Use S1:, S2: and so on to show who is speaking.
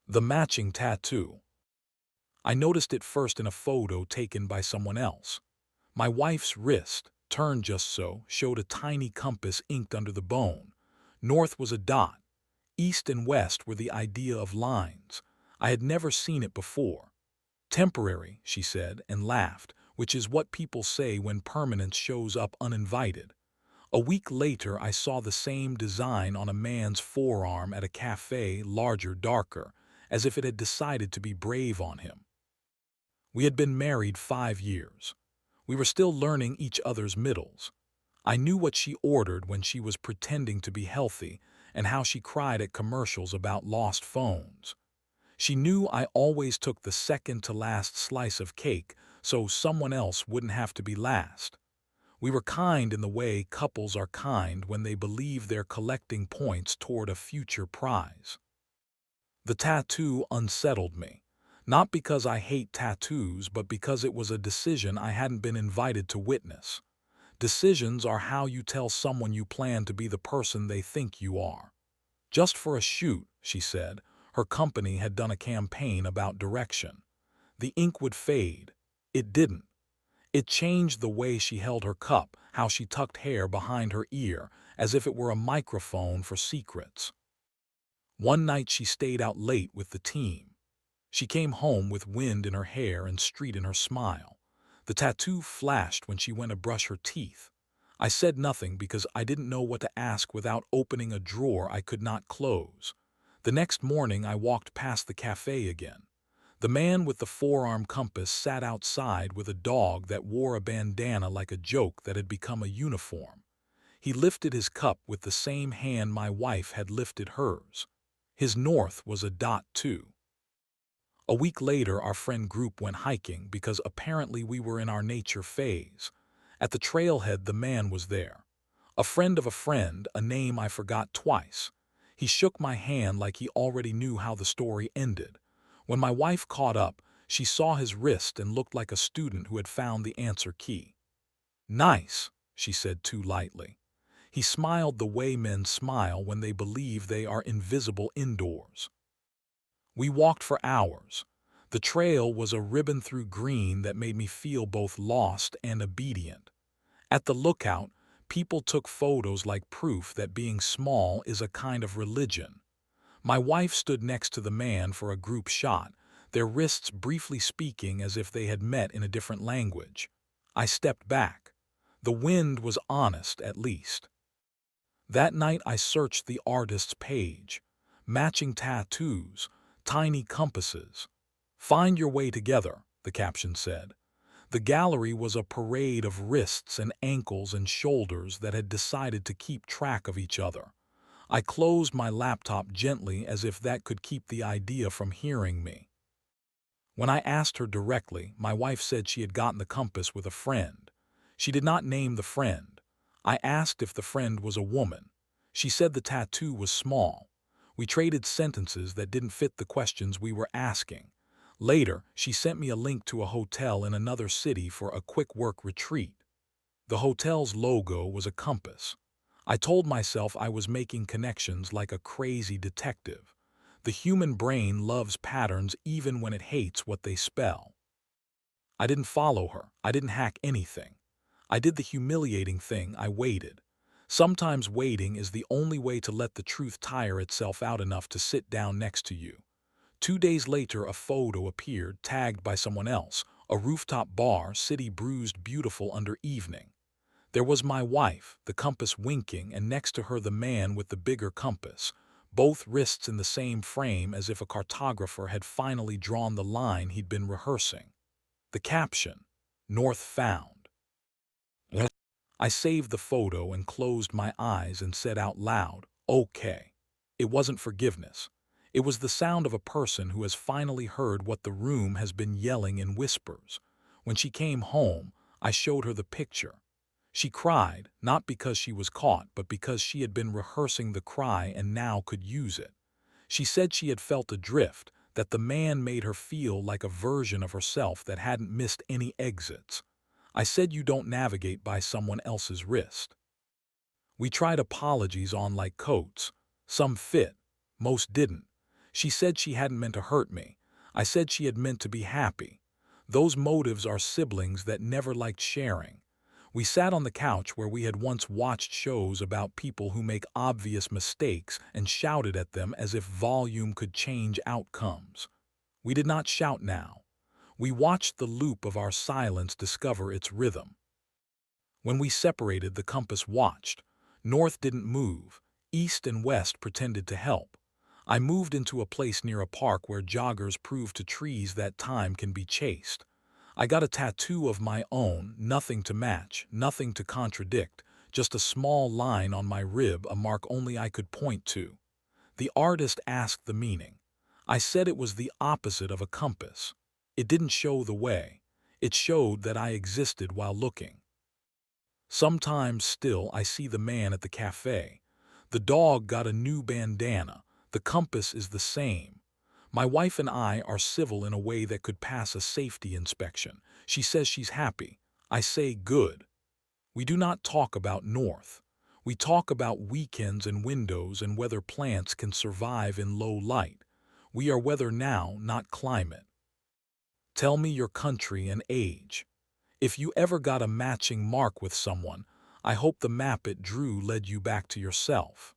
S1: The matching tattoo. I noticed it first in a photo taken by someone else. My wife's wrist, turned just so, showed a tiny compass inked under the bone. North was a dot. East and west were the idea of lines. I had never seen it before. Temporary, she said, and laughed, which is what people say when permanence shows up uninvited. A week later, I saw the same design on a man's forearm at a cafe, larger, darker, as if it had decided to be brave on him. We had been married 5 years. We were still learning each other's middles. I knew what she ordered when she was pretending to be healthy and how she cried at commercials about lost phones. She knew I always took the second to last slice of cake so someone else wouldn't have to be last. We were kind in the way couples are kind when they believe they're collecting points toward a future prize. The tattoo unsettled me, not because I hate tattoos, but because it was a decision I hadn't been invited to witness. Decisions are how you tell someone you plan to be the person they think you are. Just for a shoot, she said. Her company had done a campaign about direction. The ink would fade. It didn't. It changed the way she held her cup, how she tucked hair behind her ear, as if it were a microphone for secrets. One night she stayed out late with the team. She came home with wind in her hair and street in her smile. The tattoo flashed when she went to brush her teeth. I said nothing because I didn't know what to ask without opening a drawer I could not close. The next morning I walked past the cafe again. The man with the forearm compass sat outside with a dog that wore a bandana like a joke that had become a uniform. He lifted his cup with the same hand my wife had lifted hers. His north was a dot too. A week later, our friend group went hiking because apparently we were in our nature phase. At the trailhead, the man was there. A friend of a friend, a name I forgot twice. He shook my hand like he already knew how the story ended. When my wife caught up, she saw his wrist and looked like a student who had found the answer key. "Nice," she said too lightly. He smiled the way men smile when they believe they are invisible indoors. We walked for hours. The trail was a ribbon through green that made me feel both lost and obedient. At the lookout, people took photos like proof that being small is a kind of religion. My wife stood next to the man for a group shot, their wrists briefly speaking as if they had met in a different language. I stepped back. The wind was honest, at least. That night I searched the artist's page. Matching tattoos, tiny compasses. "Find your way together," the caption said. The gallery was a parade of wrists and ankles and shoulders that had decided to keep track of each other. I closed my laptop gently as if that could keep the idea from hearing me. When I asked her directly, my wife said she had gotten the compass with a friend. She did not name the friend. I asked if the friend was a woman. She said the tattoo was small. We traded sentences that didn't fit the questions we were asking. Later, she sent me a link to a hotel in another city for a quick work retreat. The hotel's logo was a compass. I told myself I was making connections like a crazy detective. The human brain loves patterns even when it hates what they spell. I didn't follow her. I didn't hack anything. I did the humiliating thing. I waited. Sometimes waiting is the only way to let the truth tire itself out enough to sit down next to you. 2 days later, a photo appeared, tagged by someone else. A rooftop bar, city bruised beautiful under evening. There was my wife, the compass winking, and next to her the man with the bigger compass, both wrists in the same frame as if a cartographer had finally drawn the line he'd been rehearsing. The caption, "North found." I saved the photo and closed my eyes and said out loud, "Okay." It wasn't forgiveness. It was the sound of a person who has finally heard what the room has been yelling in whispers. When she came home, I showed her the picture. She cried, not because she was caught, but because she had been rehearsing the cry and now could use it. She said she had felt adrift, that the man made her feel like a version of herself that hadn't missed any exits. I said you don't navigate by someone else's wrist. We tried apologies on like coats. Some fit, most didn't. She said she hadn't meant to hurt me. I said she had meant to be happy. Those motives are siblings that never liked sharing. We sat on the couch where we had once watched shows about people who make obvious mistakes and shouted at them as if volume could change outcomes. We did not shout now. We watched the loop of our silence discover its rhythm. When we separated, the compass watched. North didn't move. East and west pretended to help. I moved into a place near a park where joggers prove to trees that time can be chased. I got a tattoo of my own, nothing to match, nothing to contradict, just a small line on my rib, a mark only I could point to. The artist asked the meaning. I said it was the opposite of a compass. It didn't show the way. It showed that I existed while looking. Sometimes still I see the man at the cafe. The dog got a new bandana. The compass is the same. My wife and I are civil in a way that could pass a safety inspection. She says she's happy. I say good. We do not talk about north. We talk about weekends and windows and whether plants can survive in low light. We are weather now, not climate. Tell me your country and age. If you ever got a matching mark with someone, I hope the map it drew led you back to yourself.